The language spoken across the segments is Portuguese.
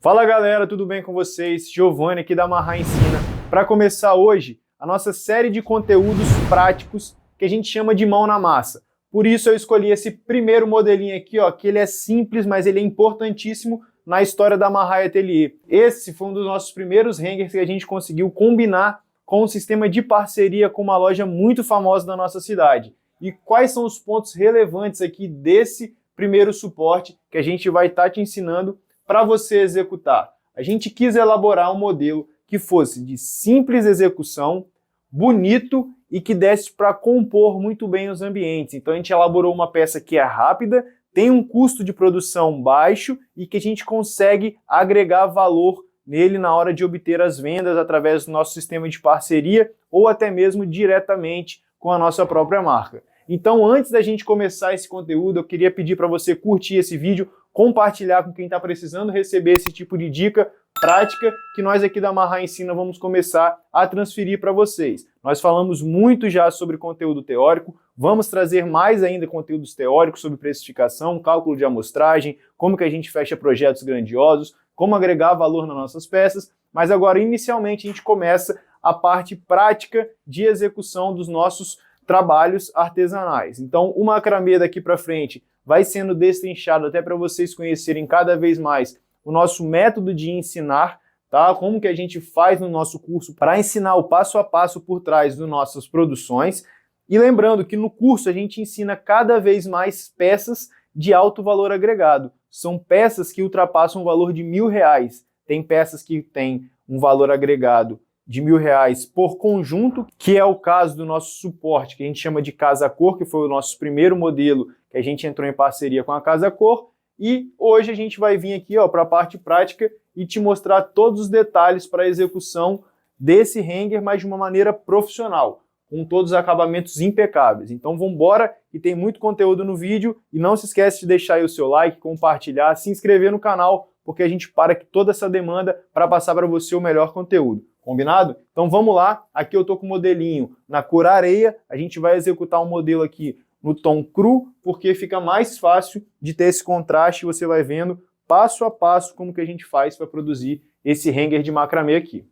Fala galera, tudo bem com vocês? Giovanni aqui da Amarrar Ensina. Para começar hoje, a nossa série de conteúdos práticos que a gente chama de mão na massa. Por isso eu escolhi esse primeiro modelinho aqui, ó, que ele é simples, mas ele é importantíssimo na história da Amarrar Ateliê. Esse foi um dos nossos primeiros hangers que a gente conseguiu combinar com um sistema de parceria com uma loja muito famosa da nossa cidade. E quais são os pontos relevantes aqui desse primeiro suporte que a gente vai estar te ensinando para você executar? A gente quis elaborar um modelo que fosse de simples execução, bonito e que desse para compor muito bem os ambientes. Então a gente elaborou uma peça que é rápida, tem um custo de produção baixo e que a gente consegue agregar valor nele na hora de obter as vendas através do nosso sistema de parceria ou até mesmo diretamente com a nossa própria marca. Então, antes da gente começar esse conteúdo, eu queria pedir para você curtir esse vídeo, compartilhar com quem está precisando receber esse tipo de dica prática que nós aqui da Amarrar Ensina vamos começar a transferir para vocês. Nós falamos muito já sobre conteúdo teórico, vamos trazer mais ainda conteúdos teóricos sobre precificação, cálculo de amostragem, como que a gente fecha projetos grandiosos, como agregar valor nas nossas peças, mas agora inicialmente a gente começa a parte prática de execução dos nossos trabalhos artesanais. Então o macramê daqui para frente vai sendo destrinchado até para vocês conhecerem cada vez mais o nosso método de ensinar, tá? Como que a gente faz no nosso curso para ensinar o passo a passo por trás das nossas produções. E lembrando que no curso a gente ensina cada vez mais peças de alto valor agregado. São peças que ultrapassam o valor de R$1.000. Tem peças que têm um valor agregado de R$1.000 por conjunto, que é o caso do nosso suporte, que a gente chama de Casa Cor, que foi o nosso primeiro modelo que a gente entrou em parceria com a Casa Cor. E hoje a gente vai vir aqui para a parte prática e te mostrar todos os detalhes para a execução desse hanger, mas de uma maneira profissional, com todos os acabamentos impecáveis. Então vamos embora, que tem muito conteúdo no vídeo, e não se esquece de deixar aí o seu like, compartilhar, se inscrever no canal, porque a gente para aqui toda essa demanda para passar para você o melhor conteúdo. Combinado? Então vamos lá, aqui eu estou com o modelinho na cor areia, a gente vai executar um modelo aqui no tom cru, porque fica mais fácil de ter esse contraste, você vai vendo passo a passo como que a gente faz para produzir esse hanger de macramê aqui.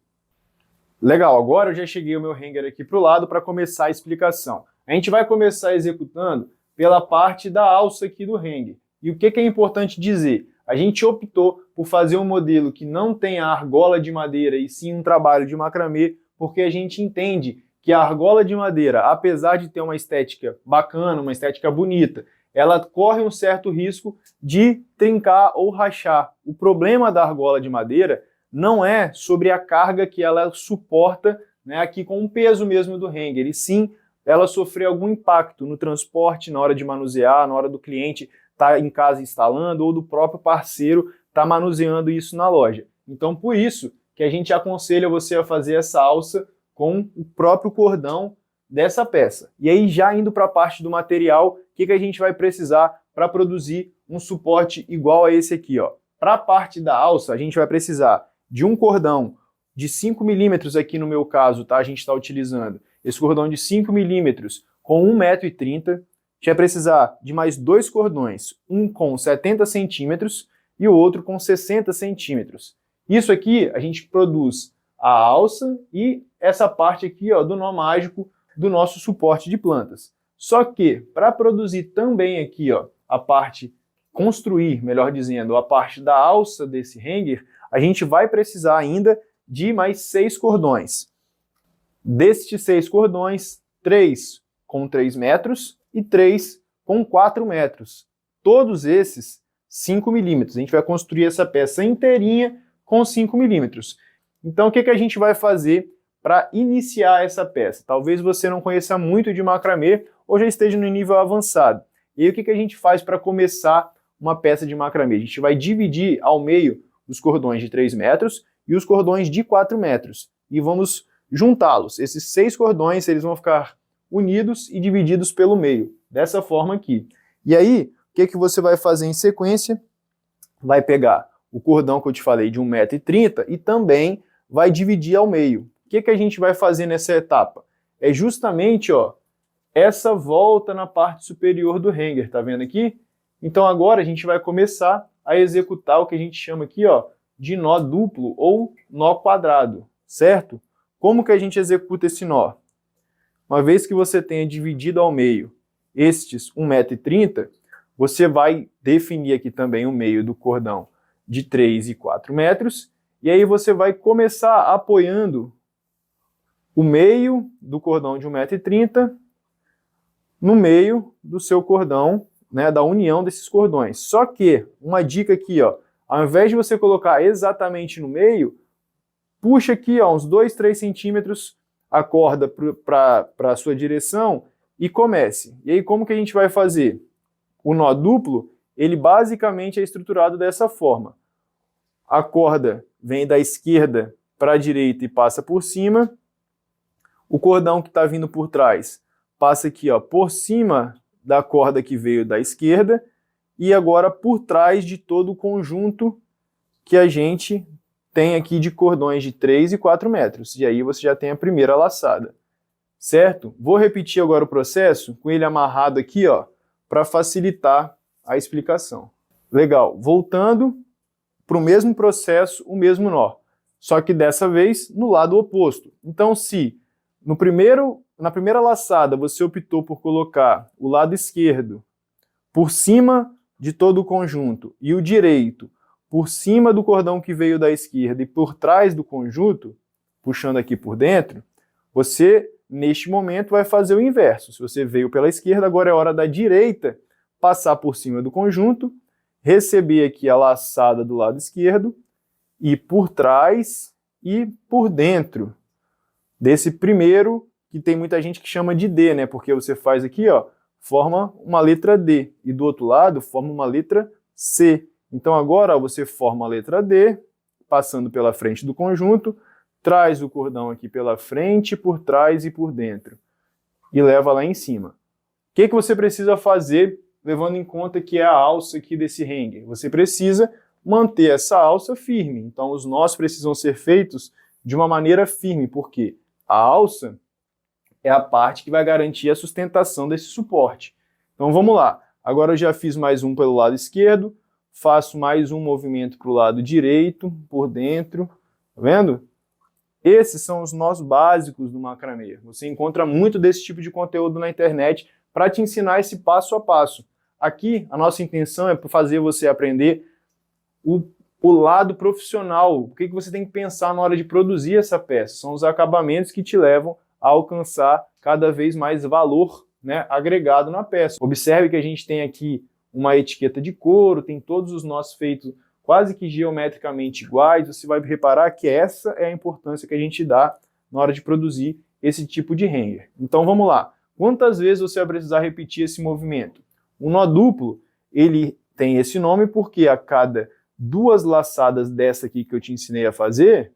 Legal, agora eu já cheguei o meu hanger aqui para o lado para começar a explicação. A gente vai começar executando pela parte da alça aqui do hanger. E o que é importante dizer? A gente optou por fazer um modelo que não tem a argola de madeira e sim um trabalho de macramê, porque a gente entende que a argola de madeira, apesar de ter uma estética bacana, uma estética bonita, ela corre um certo risco de trincar ou rachar. O problema da argola de madeira não é sobre a carga que ela suporta, né, aqui com o peso mesmo do hanger, e sim ela sofrer algum impacto no transporte, na hora de manusear, na hora do cliente estar em casa instalando ou do próprio parceiro estar manuseando isso na loja. Então por isso que a gente aconselha você a fazer essa alça com o próprio cordão dessa peça. E aí já indo para a parte do material, o que a gente vai precisar para produzir um suporte igual a esse aqui, ó. Para a parte da alça, a gente vai precisar de um cordão de 5 milímetros aqui no meu caso, tá? A gente está utilizando esse cordão de 5 milímetros com 1,30 m. A gente vai precisar de mais dois cordões, um com 70 centímetros e o outro com 60 centímetros. Isso aqui a gente produz a alça e essa parte aqui, ó, do nó mágico do nosso suporte de plantas. Só que para produzir também aqui, ó, a parte, construir, melhor dizendo, a parte da alça desse hanger, a gente vai precisar ainda de mais 6 cordões. Destes 6 cordões, 3 com 3 metros e 3 com 4 metros. Todos esses 5 milímetros. A gente vai construir essa peça inteirinha com 5 milímetros. Então o que a gente vai fazer para iniciar essa peça? Talvez você não conheça muito de macramê ou já esteja no nível avançado. E aí o que a gente faz para começar uma peça de macramê? A gente vai dividir ao meio os cordões de 3 metros e os cordões de 4 metros. E vamos juntá-los. Esses 6 cordões eles vão ficar unidos e divididos pelo meio, dessa forma aqui. E aí, o que você vai fazer em sequência? Vai pegar o cordão que eu te falei de 1,30 m e também vai dividir ao meio. O que a gente vai fazer nessa etapa? É justamente, ó, essa volta na parte superior do hanger, tá vendo aqui? Então agora a gente vai começar a executar o que a gente chama aqui, ó, de nó duplo ou nó quadrado, certo? Como que a gente executa esse nó? Uma vez que você tenha dividido ao meio estes 1,30 m, você vai definir aqui também o meio do cordão de 3 e 4 metros, e aí você vai começar apoiando o meio do cordão de 1,30 m no meio do seu cordão, né, da união desses cordões. Só que, uma dica aqui, ó, ao invés de você colocar exatamente no meio, puxa aqui, ó, uns 2, 3 centímetros a corda para a sua direção e comece. E aí como que a gente vai fazer? O nó duplo, ele basicamente é estruturado dessa forma. A corda vem da esquerda para a direita e passa por cima. O cordão que está vindo por trás passa aqui, ó, por cima da corda que veio da esquerda e agora por trás de todo o conjunto que a gente tem aqui de cordões de 3 e 4 metros. E aí você já tem a primeira laçada, certo? Vou repetir agora o processo com ele amarrado aqui, ó, para facilitar a explicação. Legal, voltando para o mesmo processo, o mesmo nó, só que dessa vez no lado oposto. Então, se na primeira laçada você optou por colocar o lado esquerdo por cima de todo o conjunto e o direito por cima do cordão que veio da esquerda e por trás do conjunto, puxando aqui por dentro, você, neste momento, vai fazer o inverso. Se você veio pela esquerda, agora é hora da direita passar por cima do conjunto, receber aqui a laçada do lado esquerdo e por trás e por dentro desse primeiro, que tem muita gente que chama de D, né? Porque você faz aqui, ó, forma uma letra D e do outro lado forma uma letra C. Então agora, ó, você forma a letra D, passando pela frente do conjunto, traz o cordão aqui pela frente, por trás e por dentro e leva lá em cima. O que você precisa fazer, levando em conta que é a alça aqui desse hanger? Você precisa manter essa alça firme. Então os nós precisam ser feitos de uma maneira firme, porque a alça é a parte que vai garantir a sustentação desse suporte. Então vamos lá. Agora eu já fiz mais um pelo lado esquerdo, faço mais um movimento para o lado direito, por dentro, tá vendo? Esses são os nós básicos do macramê. Você encontra muito desse tipo de conteúdo na internet para te ensinar esse passo a passo. Aqui, a nossa intenção é fazer você aprender o lado profissional, o que você tem que pensar na hora de produzir essa peça. São os acabamentos que te levam a alcançar cada vez mais valor, né, agregado na peça. Observe que a gente tem aqui uma etiqueta de couro, tem todos os nós feitos quase que geometricamente iguais. Você vai reparar que essa é a importância que a gente dá na hora de produzir esse tipo de hanger. Então vamos lá. Quantas vezes você vai precisar repetir esse movimento? O nó duplo, ele tem esse nome porque a cada 2 laçadas dessa aqui que eu te ensinei a fazer,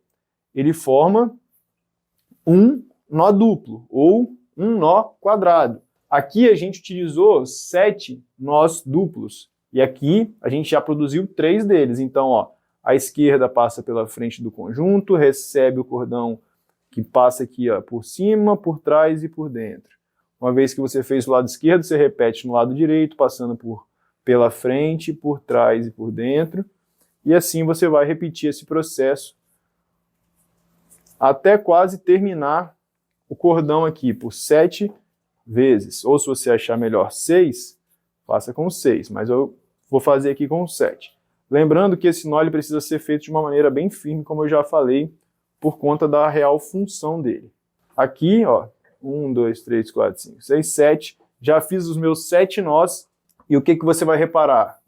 ele forma um nó duplo ou um nó quadrado. Aqui a gente utilizou 7 nós duplos e aqui a gente já produziu 3 deles. Então, ó, a esquerda passa pela frente do conjunto, recebe o cordão que passa aqui, ó, por cima, por trás e por dentro. Uma vez que você fez o lado esquerdo, você repete no lado direito, passando pela frente, por trás e por dentro. E assim você vai repetir esse processo até quase terminar o cordão aqui por 7 vezes. Ou se você achar melhor 6, faça com 6, mas eu vou fazer aqui com 7. Lembrando que esse nó ele precisa ser feito de uma maneira bem firme, como eu já falei, por conta da real função dele. Aqui, ó, 1, 2, 3, 4, 5, 6, 7. Já fiz os meus 7 nós. E o que você vai reparar?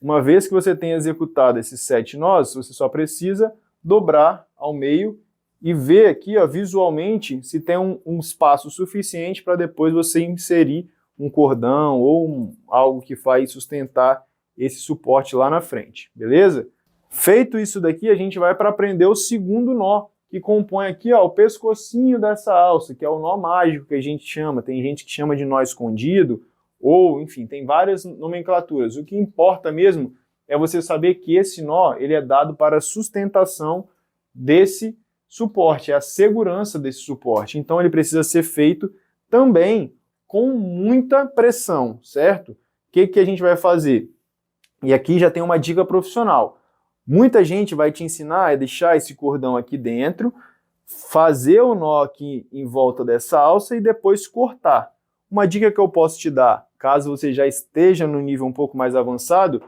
Uma vez que você tenha executado esses 7 nós, você só precisa dobrar ao meio e ver aqui, ó, visualmente se tem um espaço suficiente para depois você inserir um cordão ou algo que vai sustentar esse suporte lá na frente, beleza? Feito isso daqui, a gente vai para aprender o segundo nó, que compõe aqui, ó, o pescocinho dessa alça, que é o nó mágico que a gente chama. Tem gente que chama de nó escondido, ou, enfim, tem várias nomenclaturas. O que importa mesmo é você saber que esse nó ele é dado para a sustentação desse suporte, é a segurança desse suporte. Então ele precisa ser feito também com muita pressão, certo? O que a gente vai fazer? E aqui já tem uma dica profissional. Muita gente vai te ensinar a deixar esse cordão aqui dentro, fazer o nó aqui em volta dessa alça e depois cortar. Uma dica que eu posso te dar, caso você já esteja no nível um pouco mais avançado,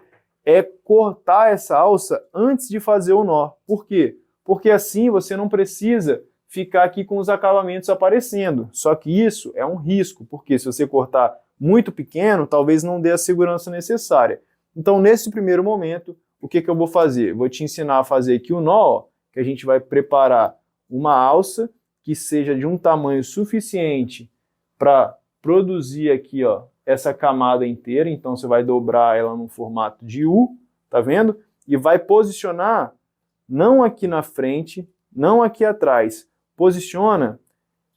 é cortar essa alça antes de fazer o nó. Por quê? Porque assim você não precisa ficar aqui com os acabamentos aparecendo. Só que isso é um risco, porque se você cortar muito pequeno, talvez não dê a segurança necessária. Então, nesse primeiro momento, o que eu vou fazer? Vou te ensinar a fazer aqui o nó, ó, que a gente vai preparar uma alça que seja de um tamanho suficiente para produzir aqui, ó, essa camada inteira. Então você vai dobrar ela no formato de U, tá vendo? E vai posicionar não aqui na frente, não aqui atrás. Posiciona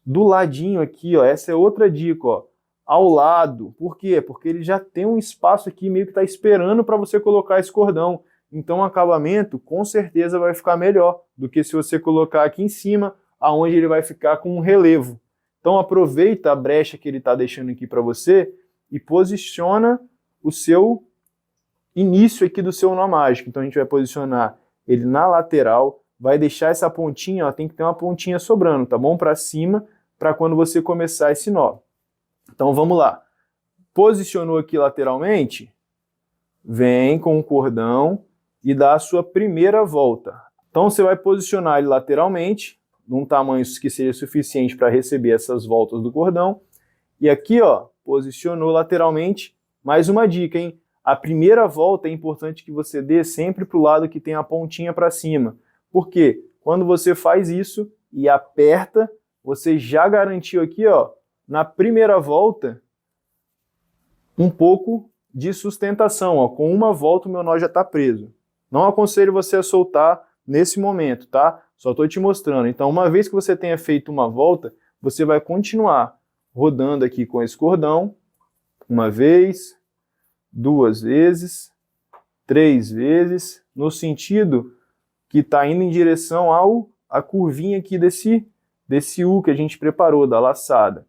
do ladinho aqui, ó. Essa é outra dica, ó. Ao lado. Por quê? Porque ele já tem um espaço aqui meio que está esperando para você colocar esse cordão. Então o acabamento com certeza vai ficar melhor do que se você colocar aqui em cima, aonde ele vai ficar com um relevo. Então aproveita a brecha que ele está deixando aqui para você e posiciona o seu início aqui do seu nó mágico. Então a gente vai posicionar ele na lateral, vai deixar essa pontinha, ó, tem que ter uma pontinha sobrando, tá bom? Para cima, para quando você começar esse nó. Então vamos lá. Posicionou aqui lateralmente, vem com o cordão e dá a sua primeira volta. Então você vai posicionar ele lateralmente, num tamanho que seja suficiente para receber essas voltas do cordão. E aqui, ó, posicionou lateralmente. Mais uma dica, hein? A primeira volta é importante que você dê sempre para o lado que tem a pontinha para cima. Por quê? Quando você faz isso e aperta, você já garantiu aqui, ó, na primeira volta, um pouco de sustentação. Ó. Com uma volta o meu nó já está preso. Não aconselho você a soltar nesse momento, tá? Só estou te mostrando. Então, uma vez que você tenha feito uma volta, você vai continuar rodando aqui com esse cordão. Uma vez, duas vezes, três vezes, no sentido que está indo em direção à curvinha aqui desse U que a gente preparou, da laçada.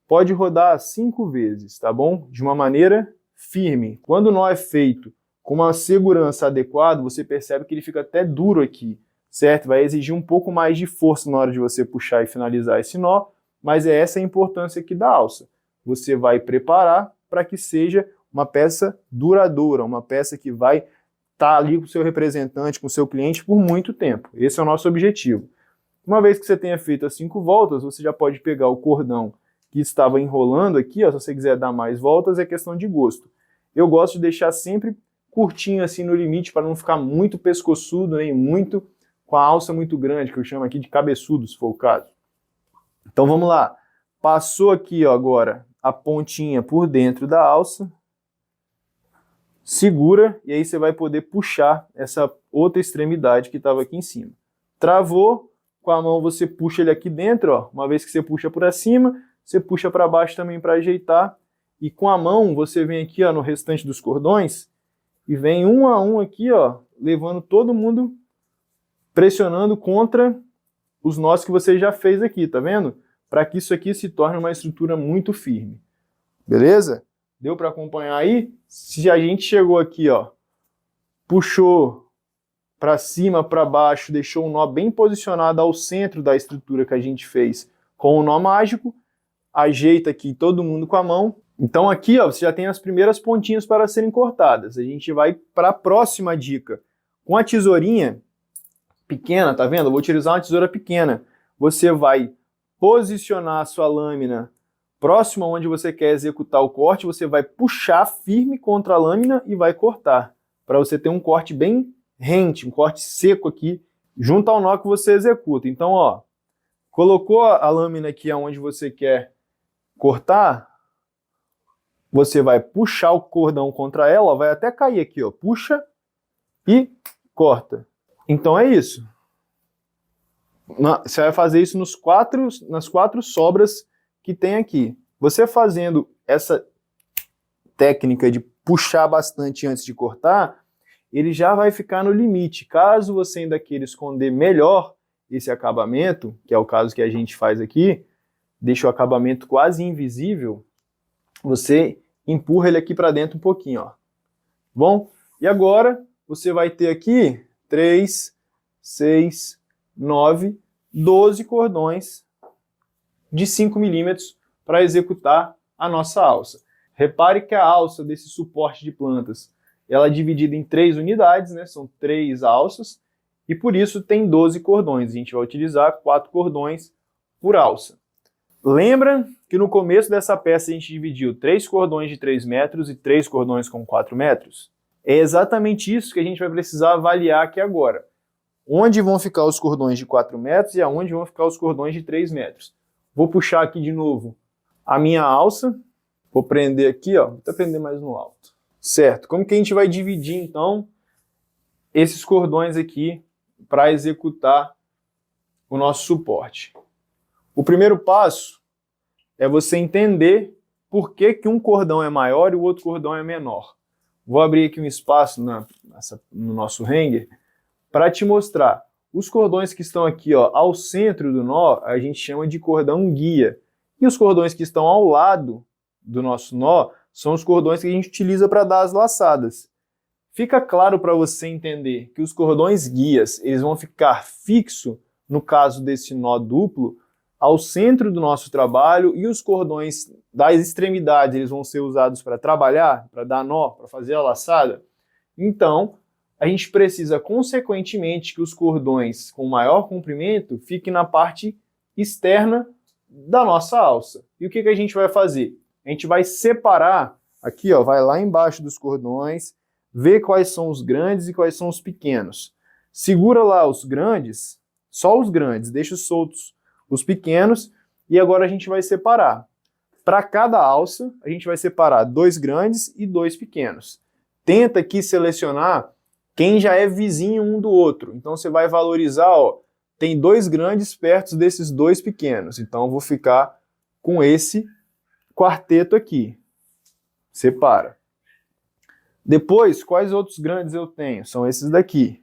Pode rodar 5 vezes, tá bom? De uma maneira firme. Quando o nó é feito com uma segurança adequada, você percebe que ele fica até duro aqui, certo? Vai exigir um pouco mais de força na hora de você puxar e finalizar esse nó, mas é essa a importância aqui da alça. Você vai preparar para que seja uma peça duradoura, uma peça que vai estar ali com o seu representante, com o seu cliente por muito tempo. Esse é o nosso objetivo. Uma vez que você tenha feito as 5 voltas, você já pode pegar o cordão que estava enrolando aqui, ó, se você quiser dar mais voltas, é questão de gosto. Eu gosto de deixar sempre curtinho assim no limite para não ficar muito pescoçudo, nem muito com a alça muito grande, que eu chamo aqui de cabeçudo, se for o caso. Então vamos lá. Passou aqui, ó, agora a pontinha por dentro da alça, segura e aí você vai poder puxar essa outra extremidade que estava aqui em cima. Travou, com a mão você puxa ele aqui dentro, ó. Uma vez que você puxa para cima, você puxa para baixo também para ajeitar. E com a mão você vem aqui, ó, no restante dos cordões e vem um a um aqui, ó, levando todo mundo, pressionando contra os nós que você já fez aqui, tá vendo? Para que isso aqui se torne uma estrutura muito firme. Beleza? Deu para acompanhar aí? Se a gente chegou aqui, ó, puxou para cima, para baixo, deixou o nó bem posicionado ao centro da estrutura que a gente fez com o nó mágico, ajeita aqui todo mundo com a mão. Então aqui, ó, você já tem as primeiras pontinhas para serem cortadas. A gente vai para a próxima dica. Com a tesourinha pequena, tá vendo? Eu vou utilizar uma tesoura pequena. Você vai posicionar a sua lâmina próximo onde você quer executar o corte, você vai puxar firme contra a lâmina e vai cortar, para você ter um corte bem rente, um corte seco aqui, junto ao nó que você executa. Então, ó, colocou a lâmina aqui onde você quer cortar, você vai puxar o cordão contra ela, vai até cair aqui, ó, puxa e corta. Então é isso. Você vai fazer isso nas 4 sobras que tem aqui. Você fazendo essa técnica de puxar bastante antes de cortar, ele já vai ficar no limite. Caso você ainda queira esconder melhor esse acabamento, que é o caso que a gente faz aqui, deixa o acabamento quase invisível, você empurra ele aqui para dentro um pouquinho, ó. Bom, e agora você vai ter aqui 3, 6, 9, 12 cordões de 5 milímetros para executar a nossa alça. Repare que a alça desse suporte de plantas, ela é dividida em 3 unidades, né? São 3 alças, e por isso tem 12 cordões. A gente vai utilizar 4 cordões por alça. Lembra que no começo dessa peça a gente dividiu 3 cordões de 3 metros e 3 cordões com 4 metros? É exatamente isso que a gente vai precisar avaliar aqui agora. Onde vão ficar os cordões de 4 metros e aonde vão ficar os cordões de 3 metros. Vou puxar aqui de novo a minha alça, vou prender aqui, ó, vou até prender mais no alto. Certo, como que a gente vai dividir então esses cordões aqui para executar o nosso suporte? O primeiro passo é você entender por que que um cordão é maior e o outro cordão é menor. Vou abrir aqui um espaço no nosso hanger para te mostrar. Os cordões que estão aqui, ó, ao centro do nó, a gente chama de cordão guia. E os cordões que estão ao lado do nosso nó são os cordões que a gente utiliza para dar as laçadas. Fica claro para você entender que os cordões guias eles vão ficar fixos, no caso desse nó duplo, ao centro do nosso trabalho, e os cordões das extremidades eles vão ser usados para trabalhar, para dar nó, para fazer a laçada. Então, a gente precisa, consequentemente, que os cordões com maior comprimento fiquem na parte externa da nossa alça. E o que que a gente vai fazer? A gente vai separar, aqui ó, vai lá embaixo dos cordões, ver quais são os grandes e quais são os pequenos. Segura lá os grandes, só os grandes, deixa soltos os pequenos, e agora a gente vai separar. Para cada alça, a gente vai separar 2 grandes e 2 pequenos. Tenta aqui selecionar quem já é vizinho um do outro. Então você vai valorizar, ó, tem 2 grandes perto desses 2 pequenos. Então eu vou ficar com esse quarteto aqui. Separa. Depois, quais outros grandes eu tenho? São esses daqui.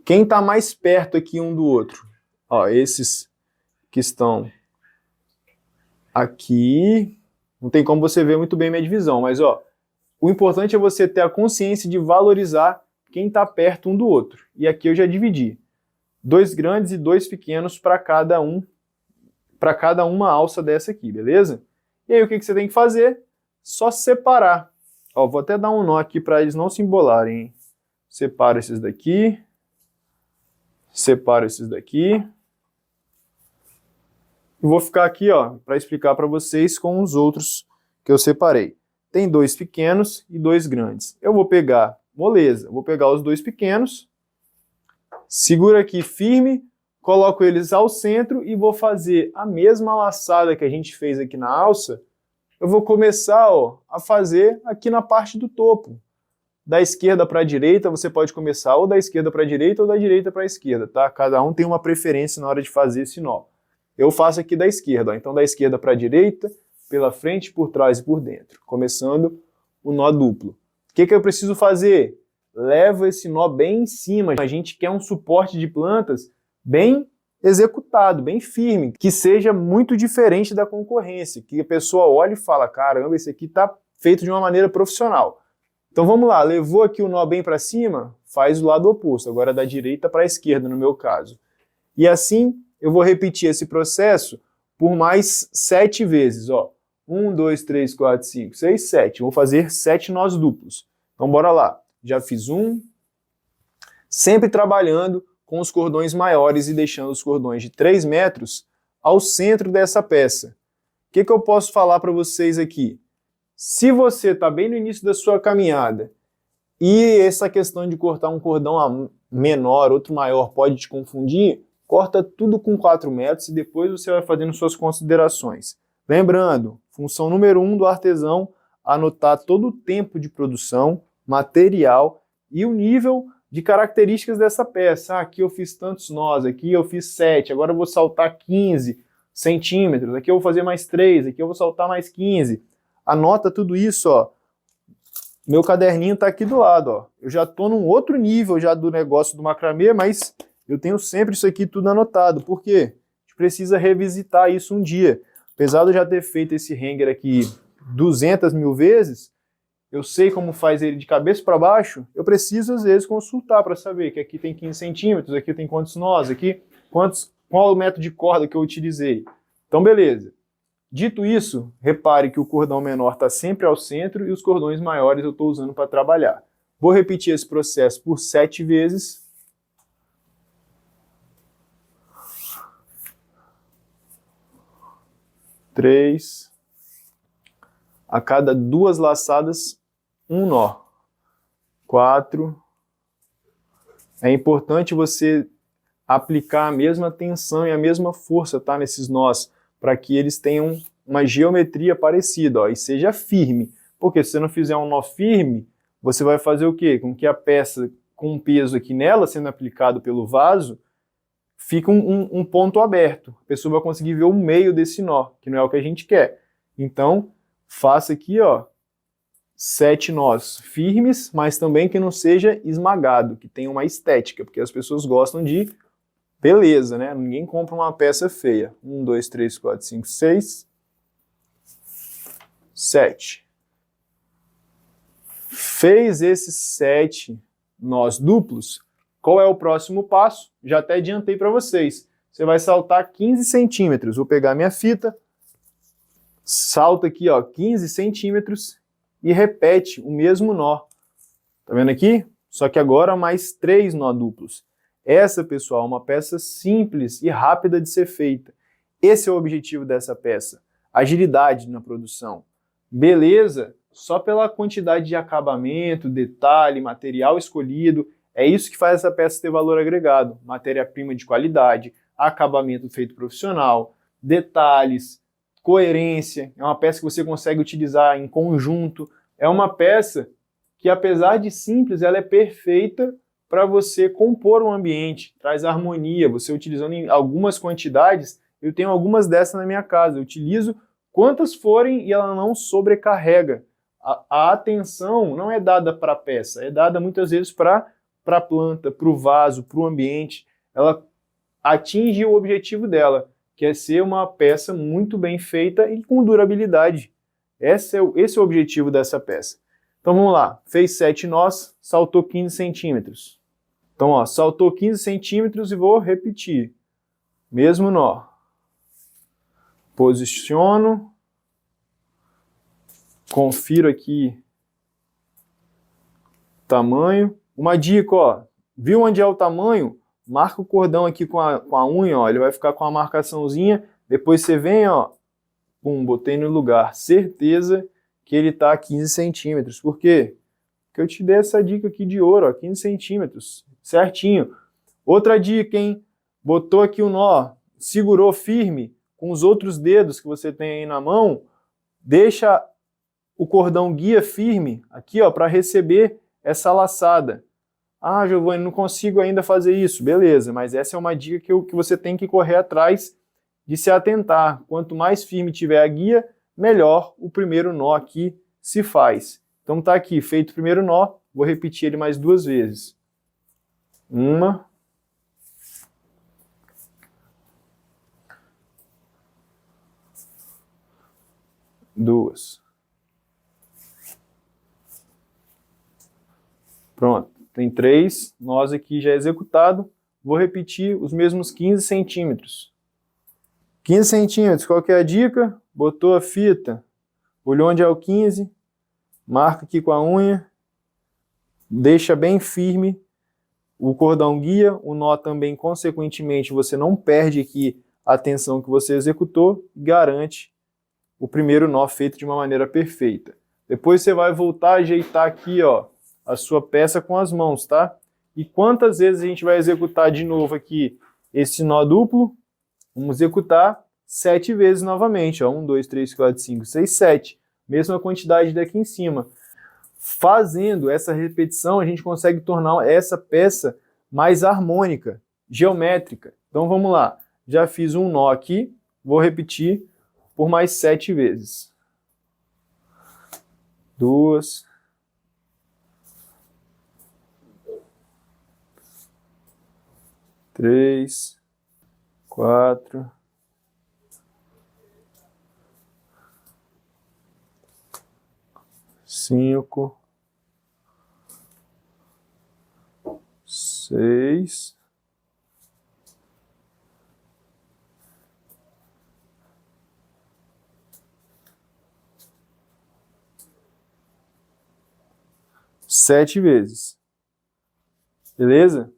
Quem está mais perto aqui um do outro? Ó, esses que estão aqui. Não tem como você ver muito bem minha divisão, mas ó, o importante é você ter a consciência de valorizar quem está perto um do outro. E aqui eu já dividi. 2 grandes e 2 pequenos para cada uma alça dessa aqui, beleza? E aí o que que você tem que fazer? Só separar. Ó, vou até dar um nó aqui para eles não se embolarem, hein? Separa esses daqui. Separa esses daqui. E vou ficar aqui, ó, para explicar para vocês com os outros que eu separei. Tem 2 pequenos e 2 grandes. Eu vou pegar, moleza, vou pegar os 2 pequenos, segura aqui firme, coloco eles ao centro e vou fazer a mesma laçada que a gente fez aqui na alça. Eu vou começar, ó, a fazer aqui na parte do topo. Da esquerda para a direita, você pode começar ou da esquerda para a direita ou da direita para a esquerda, tá? Cada um tem uma preferência na hora de fazer esse nó. Eu faço aqui da esquerda, ó, então da esquerda para a direita, pela frente, por trás e por dentro, começando o nó duplo. O que que eu preciso fazer? Leva esse nó bem em cima. A gente quer um suporte de plantas bem executado, bem firme, que seja muito diferente da concorrência, que a pessoa olhe e fala, caramba, esse aqui está feito de uma maneira profissional. Então vamos lá, levou aqui o nó bem para cima, faz o lado oposto, agora da direita para a esquerda no meu caso. E assim eu vou repetir esse processo por mais 7 vezes, ó. 1, 2, 3, 4, 5, 6, 7. Vou fazer 7 nós duplos. Então bora lá. Já fiz um. Sempre trabalhando com os cordões maiores e deixando os cordões de 3 metros ao centro dessa peça. O que que eu posso falar para vocês aqui? Se você está bem no início da sua caminhada e essa questão de cortar um cordão menor, outro maior, pode te confundir, corta tudo com 4 metros e depois você vai fazendo suas considerações. Lembrando, função número 1 do artesão, anotar todo o tempo de produção, material e o nível de características dessa peça. Ah, aqui eu fiz tantos nós, aqui eu fiz 7, agora eu vou saltar 15 centímetros, aqui eu vou fazer mais 3, aqui eu vou saltar mais 15. Anota tudo isso, ó. Meu caderninho tá aqui do lado, ó. Eu já tô num outro nível já do negócio do macramê, mas eu tenho sempre isso aqui tudo anotado. Por quê? A gente precisa revisitar isso um dia. Apesar de eu já ter feito esse hanger aqui 200 mil vezes, eu sei como faz ele de cabeça para baixo, eu preciso às vezes consultar para saber que aqui tem 15 centímetros, aqui tem quantos nós, aqui qual o método de corda que eu utilizei. Então beleza. Dito isso, repare que o cordão menor está sempre ao centro e os cordões maiores eu estou usando para trabalhar. Vou repetir esse processo por 7 vezes. Três. A cada 2 laçadas, um nó. 4. É importante você aplicar a mesma tensão e a mesma força, tá, nesses nós, para que eles tenham uma geometria parecida, ó, e seja firme. Porque se você não fizer um nó firme, você vai fazer o quê? Com que a peça com um peso aqui nela, sendo aplicado pelo vaso, fica um ponto aberto. A pessoa vai conseguir ver o meio desse nó, que não é o que a gente quer. Então, faça aqui, ó, 7 nós firmes, mas também que não seja esmagado, que tenha uma estética, porque as pessoas gostam de beleza, né? Ninguém compra uma peça feia. 1, 2, 3, 4, 5, 6, 7. Fez esses 7 nós duplos, qual é o próximo passo? Já até adiantei para vocês. Você vai saltar 15 centímetros. Vou pegar minha fita, salta aqui, ó, 15 centímetros e repete o mesmo nó. Tá vendo aqui? Só que agora mais 3 nó duplos. Essa, pessoal, é uma peça simples e rápida de ser feita. Esse é o objetivo dessa peça. Agilidade na produção. Beleza, só pela quantidade de acabamento, detalhe, material escolhido. É isso que faz essa peça ter valor agregado. Matéria-prima de qualidade, acabamento feito profissional, detalhes, coerência. É uma peça que você consegue utilizar em conjunto. É uma peça que, apesar de simples, ela é perfeita para você compor um ambiente, traz harmonia. Você utilizando em algumas quantidades, eu tenho algumas dessas na minha casa, eu utilizo quantas forem e ela não sobrecarrega. A atenção não é dada para a peça, é dada muitas vezes para a planta, para o vaso, para o ambiente. Ela atinge o objetivo dela, que é ser uma peça muito bem feita e com durabilidade. Esse é o objetivo dessa peça. Então vamos lá, fez 7 nós, saltou 15 centímetros. Então, ó, saltou 15 centímetros e vou repetir. Mesmo nó. Posiciono. Confiro aqui tamanho. Uma dica, ó, viu onde é o tamanho? Marca o cordão aqui com a unha, ó, ele vai ficar com a marcaçãozinha. Depois você vem, ó, pum, botei no lugar. Certeza que ele tá a 15 centímetros. Por quê? Porque eu te dei essa dica aqui de ouro, ó, 15 centímetros. Certinho. Outra dica, hein? Botou aqui o nó, segurou firme com os outros dedos que você tem aí na mão, deixa o cordão guia firme aqui, ó, para receber essa laçada. Ah, Giovanni, não consigo ainda fazer isso. Beleza, mas essa é uma dica que você tem que correr atrás de se atentar. Quanto mais firme tiver a guia, melhor o primeiro nó aqui se faz. Então tá aqui, feito o primeiro nó, vou repetir ele mais 2 vezes. 1, 2. Pronto, tem 3 nós aqui já executado. Vou repetir os mesmos 15 centímetros. 15 centímetros, qual que é a dica? Botou a fita, olhou onde é o 15, marca aqui com a unha, deixa bem firme o cordão guia, o nó também, consequentemente, você não perde aqui a tensão que você executou, garante o primeiro nó feito de uma maneira perfeita. Depois você vai voltar a ajeitar aqui, ó, a sua peça com as mãos, tá? E quantas vezes a gente vai executar de novo aqui esse nó duplo? Vamos executar 7 vezes novamente, ó. 1, 2, 3, 4, 5, 6, 7. Mesma quantidade daqui em cima. Fazendo essa repetição, a gente consegue tornar essa peça mais harmônica, geométrica. Então vamos lá. Já fiz um nó aqui, vou repetir por mais 7 vezes. 2, 3, 4, 5, 5, 6, 7 vezes. Beleza?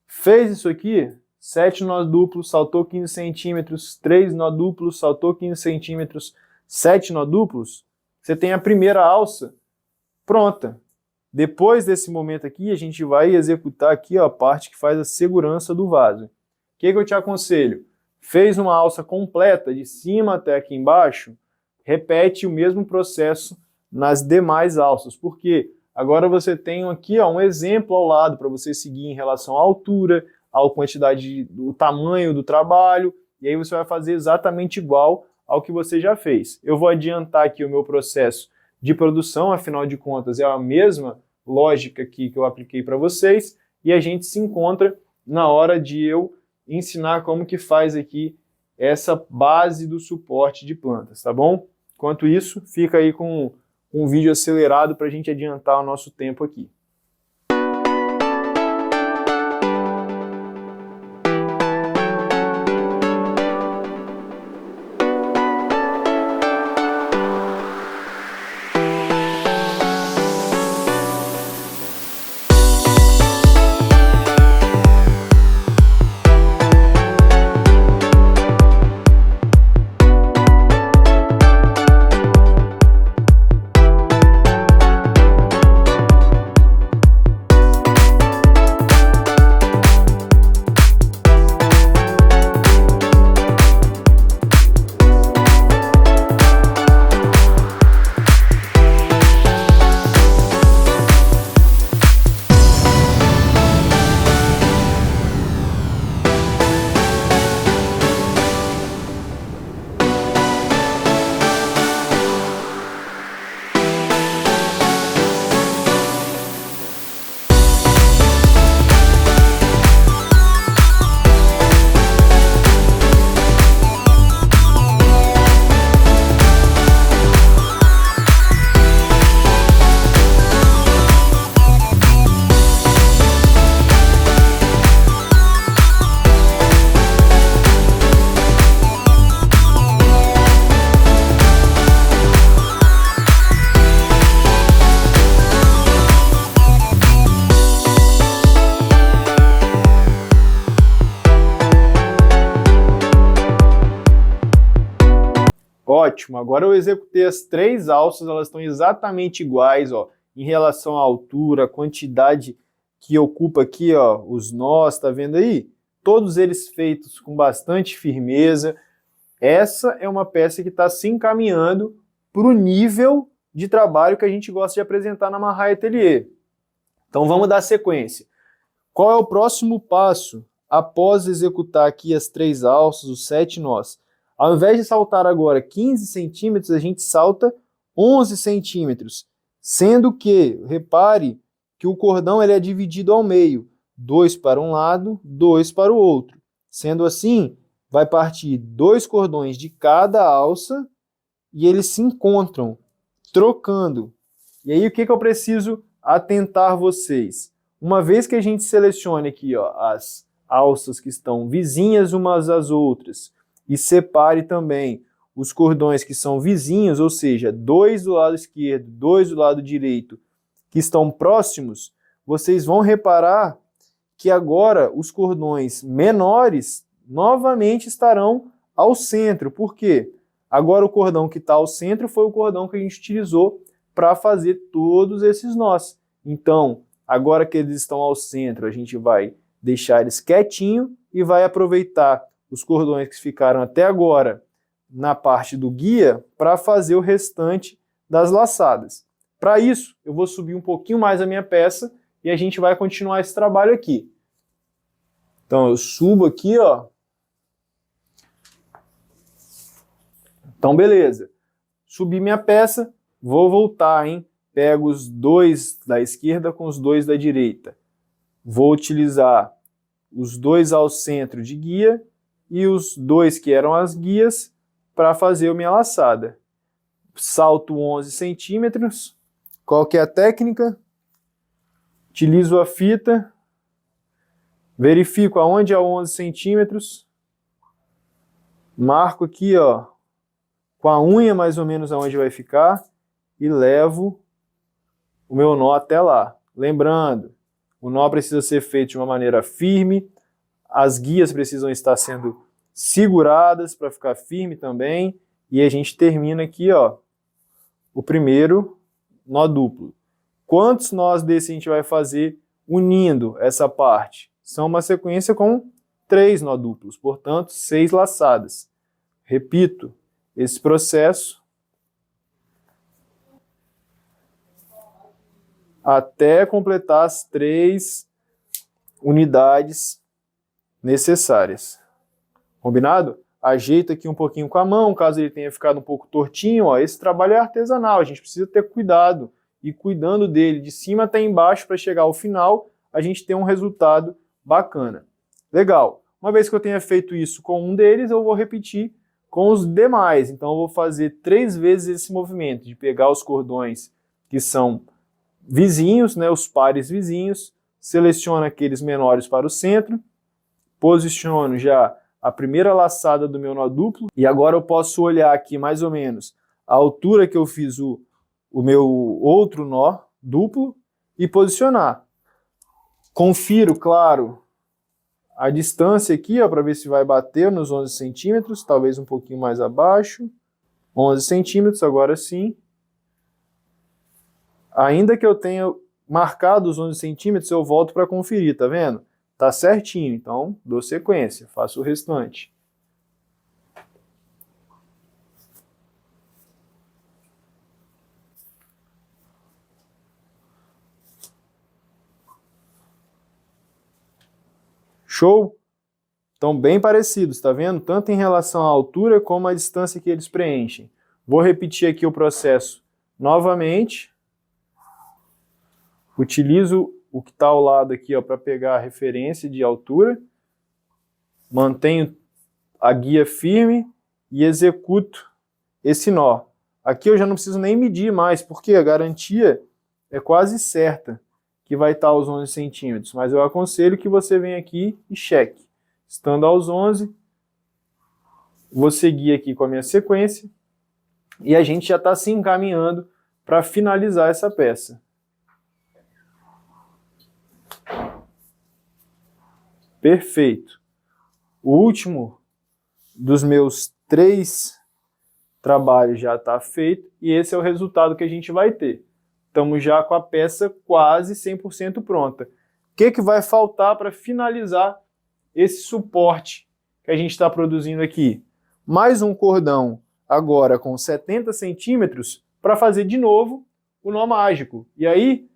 Fez isso aqui, 7 nó duplos, saltou 15 centímetros, 3 nó duplos, saltou 15 centímetros, 7 nó duplos, você tem a primeira alça pronta. Depois desse momento aqui, a gente vai executar aqui ó, a parte que faz a segurança do vaso. O que eu te aconselho? Fez uma alça completa, de cima até aqui embaixo, repete o mesmo processo nas demais alças. Por quê? Agora você tem aqui ó, um exemplo ao lado para você seguir em relação à altura, à quantidade, do tamanho do trabalho, e aí você vai fazer exatamente igual ao que você já fez. Eu vou adiantar aqui o meu processo de produção, afinal de contas é a mesma lógica aqui que eu apliquei para vocês, e a gente se encontra na hora de eu ensinar como que faz aqui essa base do suporte de plantas, tá bom? Enquanto isso, fica aí com um vídeo acelerado para a gente adiantar o nosso tempo aqui. Ótimo, agora eu executei as 3 alças, elas estão exatamente iguais, ó, em relação à altura, a quantidade que ocupa aqui, ó, os nós, tá vendo aí? Todos eles feitos com bastante firmeza. Essa é uma peça que está se encaminhando para o nível de trabalho que a gente gosta de apresentar na Marrai Atelier. Então vamos dar sequência. Qual é o próximo passo após executar aqui as 3 alças, os 7 nós? Ao invés de saltar agora 15 centímetros, a gente salta 11 centímetros, sendo que, repare, que o cordão ele é dividido ao meio, 2 para um lado, 2 para o outro. Sendo assim, vai partir 2 cordões de cada alça e eles se encontram, trocando. E aí o que eu preciso atentar vocês? Uma vez que a gente selecione aqui ó, as alças que estão vizinhas umas às outras, e separe também os cordões que são vizinhos, ou seja, 2 do lado esquerdo, 2 do lado direito, que estão próximos, vocês vão reparar que agora os cordões menores novamente estarão ao centro. Por quê? Agora o cordão que está ao centro foi o cordão que a gente utilizou para fazer todos esses nós. Então, agora que eles estão ao centro, a gente vai deixar eles quietinhos e vai aproveitar os cordões que ficaram até agora na parte do guia para fazer o restante das laçadas. Para isso, eu vou subir um pouquinho mais a minha peça e a gente vai continuar esse trabalho aqui. Então eu subo aqui, ó. Então beleza. Subi minha peça, vou voltar, hein? Pego os 2 da esquerda com os 2 da direita. Vou utilizar os 2 ao centro de guia e os 2 que eram as guias para fazer a minha laçada. Salto 11 centímetros, Qual que é a técnica? Utilizo a fita, verifico aonde é 11 centímetros, marco aqui, ó, com a unha mais ou menos aonde vai ficar e levo o meu nó até lá. Lembrando, o nó precisa ser feito de uma maneira firme, as guias precisam estar sendo seguradas para ficar firme também, e a gente termina aqui, ó, o primeiro nó duplo. Quantos nós desse a gente vai fazer unindo essa parte? São uma sequência com 3 nó duplos, portanto, 6 laçadas. Repito, esse processo até completar as 3 unidades necessárias. Combinado? Ajeita aqui um pouquinho com a mão, caso ele tenha ficado um pouco tortinho. Ó, esse trabalho é artesanal, a gente precisa ter cuidado. E cuidando dele de cima até embaixo para chegar ao final, a gente ter um resultado bacana. Legal. Uma vez que eu tenha feito isso com um deles, eu vou repetir com os demais. Então eu vou fazer 3 vezes esse movimento, de pegar os cordões que são vizinhos, né, os pares vizinhos, seleciono aqueles menores para o centro, posiciono já a primeira laçada do meu nó duplo, e agora eu posso olhar aqui mais ou menos a altura que eu fiz o meu outro nó duplo e posicionar. Confiro, claro, a distância aqui, para ver se vai bater nos 11 centímetros, talvez um pouquinho mais abaixo. 11 centímetros, agora sim. Ainda que eu tenha marcado os 11 centímetros, eu volto para conferir, tá vendo? Tá certinho, então dou sequência, faço o restante. Show? Estão bem parecidos, tá vendo? Tanto em relação à altura como à distância que eles preenchem. Vou repetir aqui o processo novamente. Utilizo o que está ao lado aqui para pegar a referência de altura. Mantenho a guia firme e executo esse nó. Aqui eu já não preciso nem medir mais, porque a garantia é quase certa que vai estar aos 11 centímetros. Mas eu aconselho que você venha aqui e cheque. Estando aos 11, vou seguir aqui com a minha sequência e a gente já está se encaminhando para finalizar essa peça. Perfeito. O último dos meus 3 trabalhos já está feito e esse é o resultado que a gente vai ter. Estamos já com a peça quase 100% pronta. O que vai faltar para finalizar esse suporte que a gente está produzindo aqui? Mais um cordão agora com 70 centímetros para fazer de novo o nó mágico. E aí,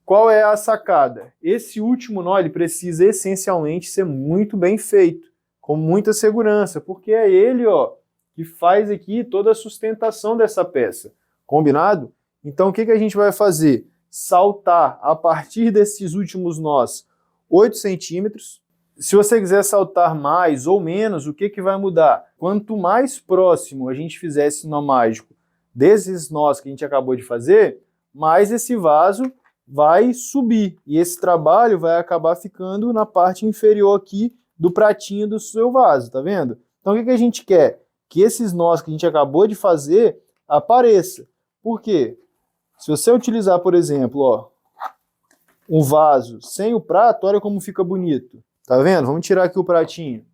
qual é a sacada? Esse último nó ele precisa essencialmente ser muito bem feito, com muita segurança, porque é ele, ó, que faz aqui toda a sustentação dessa peça. Combinado? Então o que a gente vai fazer? Saltar a partir desses últimos nós 8 centímetros. Se você quiser saltar mais ou menos, o que vai mudar? Quanto mais próximo a gente fizer esse nó mágico desses nós que a gente acabou de fazer, mais esse vaso vai subir. E esse trabalho vai acabar ficando na parte inferior aqui do pratinho do seu vaso, tá vendo? Então o que a gente quer? Que esses nós que a gente acabou de fazer apareçam. Por quê? Se você utilizar, por exemplo, ó, um vaso sem o prato, olha como fica bonito. Tá vendo? Vamos tirar aqui o pratinho.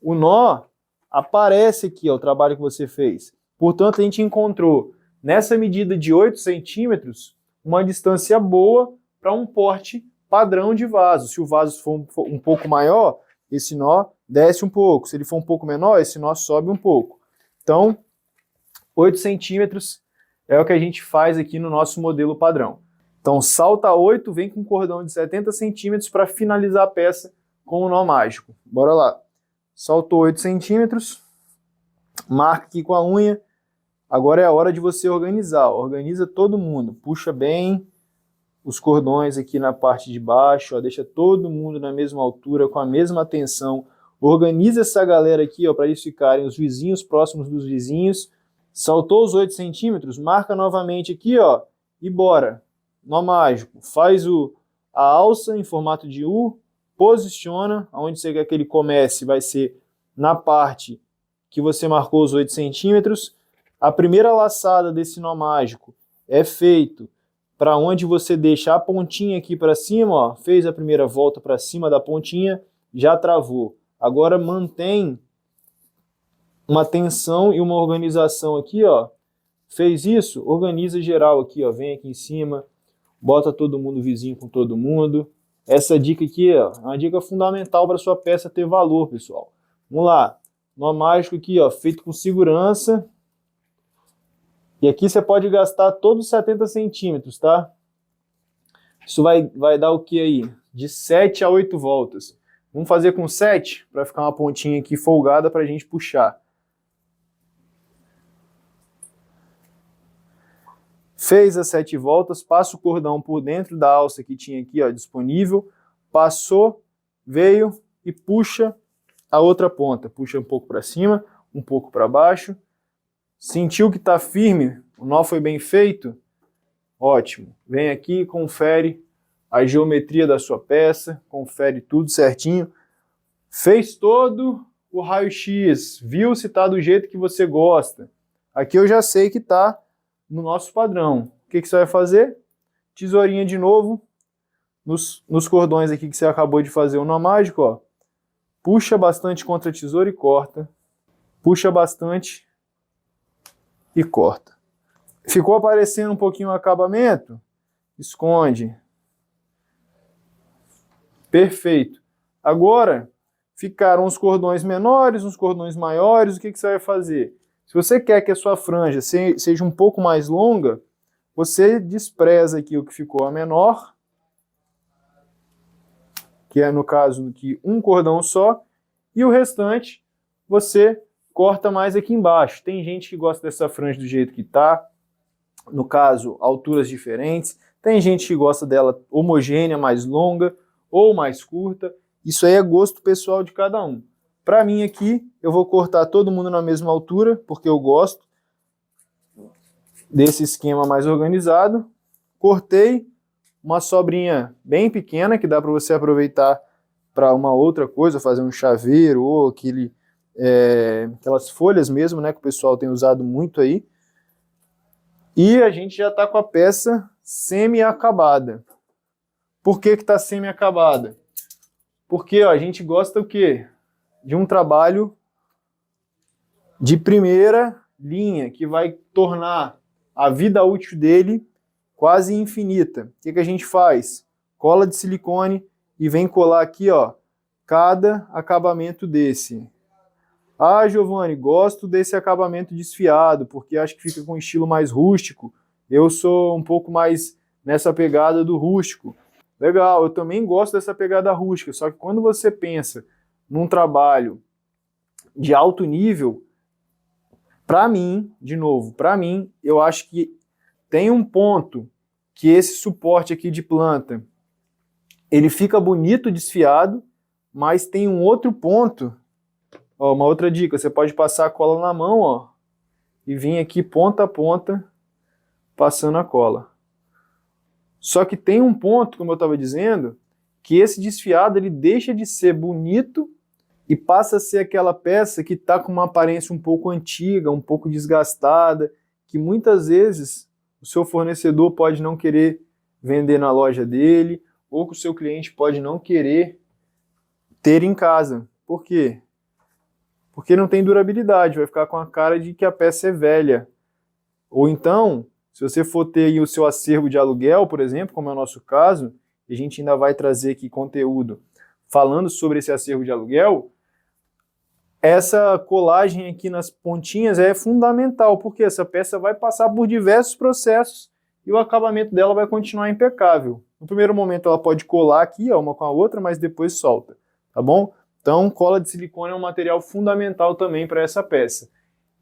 O nó aparece aqui, ó, o trabalho que você fez. Portanto, a gente encontrou, nessa medida de 8 centímetros, uma distância boa para um porte padrão de vaso. Se o vaso for um pouco maior, esse nó desce um pouco. Se ele for um pouco menor, esse nó sobe um pouco. Então, 8 centímetros é o que a gente faz aqui no nosso modelo padrão. Então, salta 8, vem com um cordão de 70 centímetros para finalizar a peça com o nó mágico. Bora lá. Saltou 8 centímetros, marca aqui com a unha. Agora é a hora de você organizar. Organiza todo mundo. Puxa bem os cordões aqui na parte de baixo. Ó, deixa todo mundo na mesma altura, com a mesma tensão. Organiza essa galera aqui para eles ficarem os vizinhos próximos dos vizinhos. Saltou os 8 centímetros, marca novamente aqui, ó, e bora. Nó mágico, faz a alça em formato de U, posiciona, onde você quer que ele comece vai ser na parte que você marcou os 8 centímetros. A primeira laçada desse nó mágico é feito para onde você deixa a pontinha aqui para cima, ó, fez a primeira volta para cima da pontinha, já travou. Agora mantém uma tensão e uma organização aqui, ó. Fez isso, organiza geral aqui, ó, vem aqui em cima, bota todo mundo vizinho com todo mundo. Essa dica aqui, ó, é uma dica fundamental para sua peça ter valor, pessoal. Vamos lá, nó mágico aqui, ó, feito com segurança. E aqui você pode gastar todos os 70 centímetros, tá? Isso vai dar o que aí? De 7 a 8 voltas. Vamos fazer com 7, para ficar uma pontinha aqui folgada para a gente puxar. Fez as 7 voltas, passa o cordão por dentro da alça que tinha aqui, ó, disponível. Passou, veio e puxa a outra ponta. Puxa um pouco para cima, um pouco para baixo. Sentiu que está firme, o nó foi bem feito? Ótimo. Vem aqui, confere a geometria da sua peça, confere tudo certinho. Fez todo o raio-x, viu se está do jeito que você gosta. Aqui eu já sei que está no nosso padrão. O que você vai fazer? Tesourinha de novo, nos cordões aqui que você acabou de fazer o nó mágico, ó. Puxa bastante contra a tesoura e corta. Puxa bastante e corta. Ficou aparecendo um pouquinho o acabamento? Esconde. Perfeito. Agora, ficaram os cordões menores, os cordões maiores, o que você vai fazer? Se você quer que a sua franja seja um pouco mais longa, você despreza aqui o que ficou a menor, que é no caso aqui um cordão só, e o restante você corta mais aqui embaixo. Tem gente que gosta dessa franja do jeito que tá, no caso, alturas diferentes. Tem gente que gosta dela homogênea, mais longa ou mais curta. Isso aí é gosto pessoal de cada um. Para mim aqui, eu vou cortar todo mundo na mesma altura, porque eu gosto desse esquema mais organizado. Cortei uma sobrinha bem pequena, que dá para você aproveitar para uma outra coisa, fazer um chaveiro ou aquelas folhas mesmo, né, que o pessoal tem usado muito aí. E a gente já está com a peça semi-acabada. Por que está semi-acabada? Porque ó, a gente gosta o quê? De um trabalho de primeira linha, que vai tornar a vida útil dele quase infinita. O que a gente faz? Cola de silicone e vem colar aqui, ó, cada acabamento desse. Ah, Giovanni, gosto desse acabamento desfiado, porque acho que fica com um estilo mais rústico. Eu sou um pouco mais nessa pegada do rústico. Legal, eu também gosto dessa pegada rústica, só que quando você pensa num trabalho de alto nível, para mim, de novo, para mim, eu acho que tem um ponto que esse suporte aqui de planta, ele fica bonito desfiado, mas tem um outro ponto. Ó, uma outra dica, você pode passar a cola na mão, ó, e vir aqui ponta a ponta, passando a cola. Só que tem um ponto, como eu estava dizendo, que esse desfiado ele deixa de ser bonito e passa a ser aquela peça que está com uma aparência um pouco antiga, um pouco desgastada, que muitas vezes o seu fornecedor pode não querer vender na loja dele, ou que o seu cliente pode não querer ter em casa. Por quê? Porque não tem durabilidade, vai ficar com a cara de que a peça é velha. Ou então, se você for ter aí o seu acervo de aluguel, por exemplo, como é o nosso caso, e a gente ainda vai trazer aqui conteúdo falando sobre esse acervo de aluguel, essa colagem aqui nas pontinhas é fundamental, porque essa peça vai passar por diversos processos e o acabamento dela vai continuar impecável. No primeiro momento ela pode colar aqui, ó, uma com a outra, mas depois solta, tá bom? Então, cola de silicone é um material fundamental também para essa peça.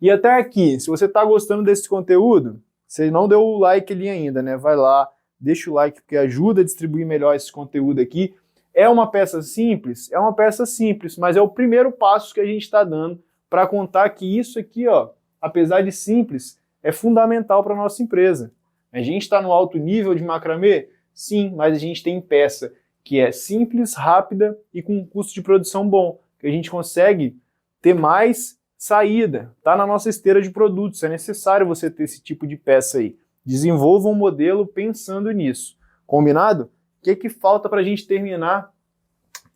E até aqui, se você está gostando desse conteúdo, você não deu o like ali ainda, né? Vai lá, deixa o like, porque ajuda a distribuir melhor esse conteúdo aqui. É uma peça simples? É uma peça simples, mas é o primeiro passo que a gente está dando para contar que isso aqui, ó, apesar de simples, é fundamental para a nossa empresa. A gente está no alto nível de macramê? Sim, mas a gente tem peça que é simples, rápida e com um custo de produção bom, que a gente consegue ter mais saída, tá na nossa esteira de produtos, é necessário você ter esse tipo de peça aí. Desenvolva um modelo pensando nisso. Combinado? O que falta para a gente terminar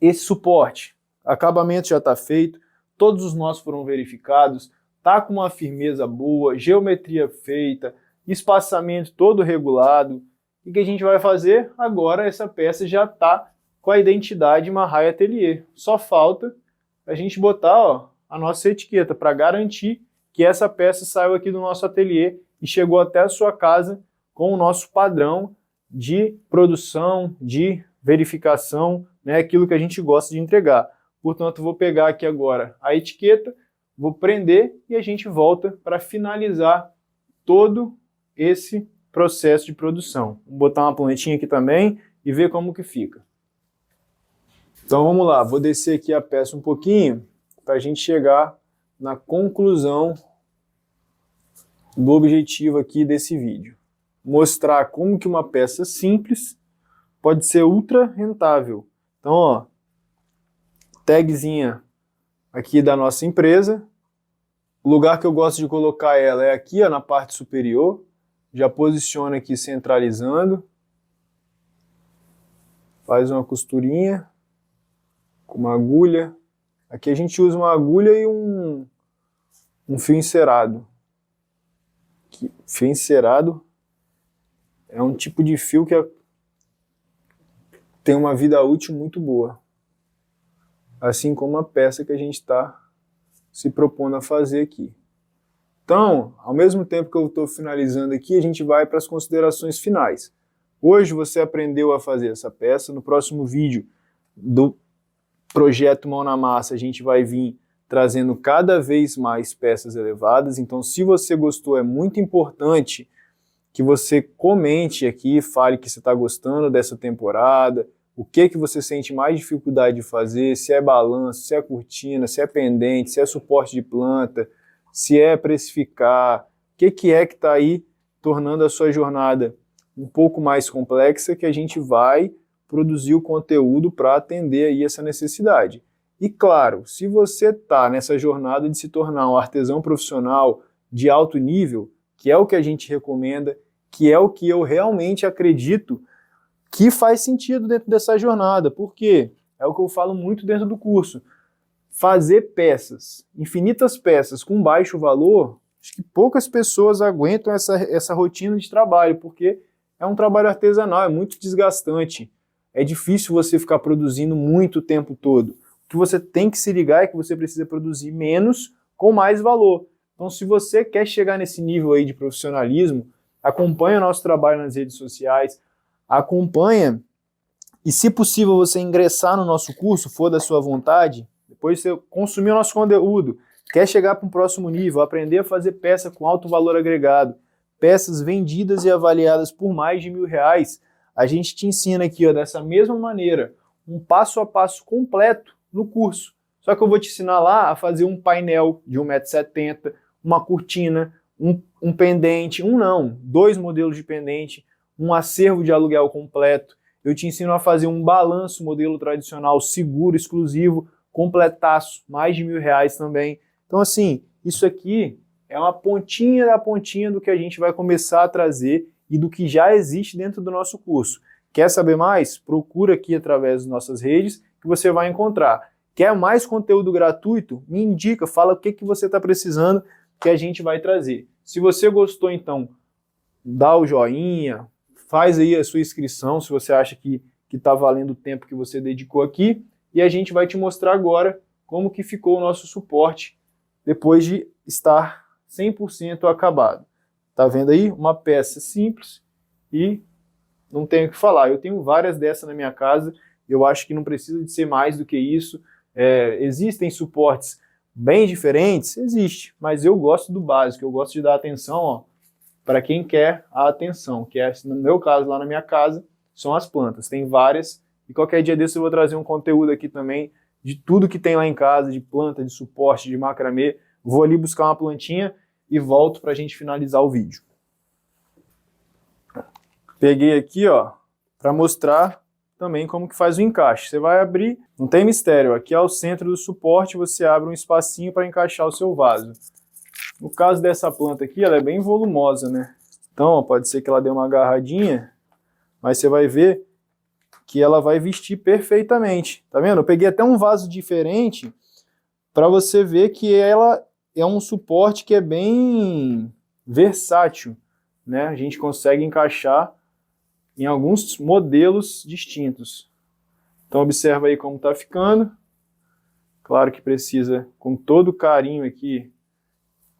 esse suporte? Acabamento já está feito, todos os nós foram verificados, tá com uma firmeza boa, geometria feita, espaçamento todo regulado. O que a gente vai fazer? Agora essa peça já está com a identidade Mahai Atelier. Só falta a gente botar, ó, a nossa etiqueta para garantir que essa peça saiu aqui do nosso ateliê e chegou até a sua casa com o nosso padrão de produção, de verificação, né, aquilo que a gente gosta de entregar. Portanto, vou pegar aqui agora a etiqueta, vou prender e a gente volta para finalizar todo esse processo de produção. Vou botar uma planetinha aqui também e ver como que fica. Então vamos lá, vou descer aqui a peça um pouquinho para a gente chegar na conclusão do objetivo aqui desse vídeo. Mostrar como que uma peça simples pode ser ultra rentável. Então, ó, tagzinha aqui da nossa empresa. O lugar que eu gosto de colocar ela é aqui, ó, na parte superior. Já posiciona aqui centralizando. Faz uma costurinha com uma agulha. Aqui a gente usa uma agulha e um fio encerado. Fio encerado é um tipo de fio que tem uma vida útil muito boa. Assim como a peça que a gente está se propondo a fazer aqui. Então, ao mesmo tempo que eu estou finalizando aqui, a gente vai para as considerações finais. Hoje você aprendeu a fazer essa peça. No próximo vídeo do projeto Mão na Massa, a gente vai vir trazendo cada vez mais peças elevadas. Então, se você gostou, é muito importante que você comente aqui, fale que você está gostando dessa temporada, o que você sente mais dificuldade de fazer, se é balanço, se é cortina, se é pendente, se é suporte de planta, se é precificar, o que está aí tornando a sua jornada um pouco mais complexa, que a gente vai produzir o conteúdo para atender aí essa necessidade. E claro, se você está nessa jornada de se tornar um artesão profissional de alto nível, que é o que a gente recomenda, que é o que eu realmente acredito que faz sentido dentro dessa jornada, porque é o que eu falo muito dentro do curso. Fazer peças, infinitas peças com baixo valor, acho que poucas pessoas aguentam essa rotina de trabalho, porque é um trabalho artesanal, é muito desgastante. É difícil você ficar produzindo muito o tempo todo. O que você tem que se ligar é que você precisa produzir menos com mais valor. Então, se você quer chegar nesse nível aí de profissionalismo, acompanha o nosso trabalho nas redes sociais, acompanha e, se possível, você ingressar no nosso curso, for da sua vontade, depois você consumir o nosso conteúdo, quer chegar para um próximo nível, aprender a fazer peça com alto valor agregado, peças vendidas e avaliadas por mais de R$1.000, a gente te ensina aqui, ó, dessa mesma maneira, um passo a passo completo no curso. Só que eu vou te ensinar lá a fazer um painel de 1,70 m, uma cortina, um pendente, dois modelos de pendente, um acervo de aluguel completo. Eu te ensino a fazer um balanço modelo tradicional, seguro, exclusivo, completaço, mais de R$1.000 também. Então, assim, isso aqui é uma pontinha da pontinha do que a gente vai começar a trazer e do que já existe dentro do nosso curso. Quer saber mais? Procura aqui através das nossas redes que você vai encontrar. Quer mais conteúdo gratuito? Me indica, fala o que você está precisando que a gente vai trazer. Se você gostou, então, dá o joinha, faz aí a sua inscrição se você acha que está valendo o tempo que você dedicou aqui, e a gente vai te mostrar agora como que ficou o nosso suporte depois de estar 100% acabado. Tá vendo aí? Uma peça simples e não tenho o que falar. Eu tenho várias dessas na minha casa, eu acho que não precisa de ser mais do que isso. Existem suportes bem diferentes? Existe, mas eu gosto do básico, eu gosto de dar atenção para quem quer a atenção, que é, no meu caso, lá na minha casa, são as plantas. Tem várias, e qualquer dia desse eu vou trazer um conteúdo aqui também de tudo que tem lá em casa, de planta, de suporte, de macramê. Vou ali buscar uma plantinha e volto para a gente finalizar o vídeo. Peguei aqui, ó, para mostrar também como que faz o encaixe. Você vai abrir, não tem mistério, aqui ao centro do suporte você abre um espacinho para encaixar o seu vaso. No caso dessa planta aqui, ela é bem volumosa, né? Então, ó, pode ser que ela dê uma agarradinha, mas você vai ver que ela vai vestir perfeitamente. Tá vendo? Eu peguei até um vaso diferente para você ver que ela é um suporte que é bem versátil, né? A gente consegue encaixar em alguns modelos distintos. Então observa aí como está ficando. Claro que precisa, com todo carinho aqui,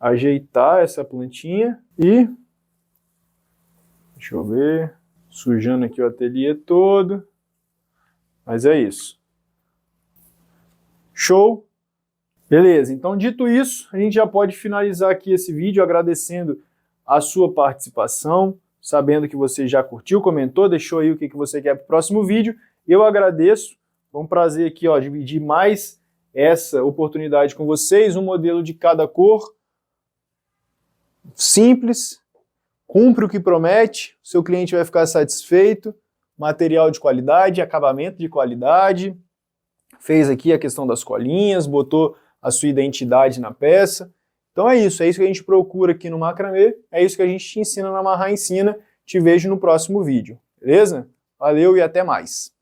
ajeitar essa plantinha e... Deixa eu ver... Sujando aqui o ateliê todo. Mas é isso. Show! Beleza, então dito isso, a gente já pode finalizar aqui esse vídeo agradecendo a sua participação, sabendo que você já curtiu, comentou, deixou aí o que você quer para o próximo vídeo. Eu agradeço, foi um prazer aqui, ó, dividir mais essa oportunidade com vocês, um modelo de cada cor, simples, cumpre o que promete, seu cliente vai ficar satisfeito, material de qualidade, acabamento de qualidade, fez aqui a questão das colinhas, botou a sua identidade na peça. Então é isso que a gente procura aqui no macramê, é isso que a gente te ensina na Amarrar Ensina. Te vejo no próximo vídeo, beleza? Valeu e até mais!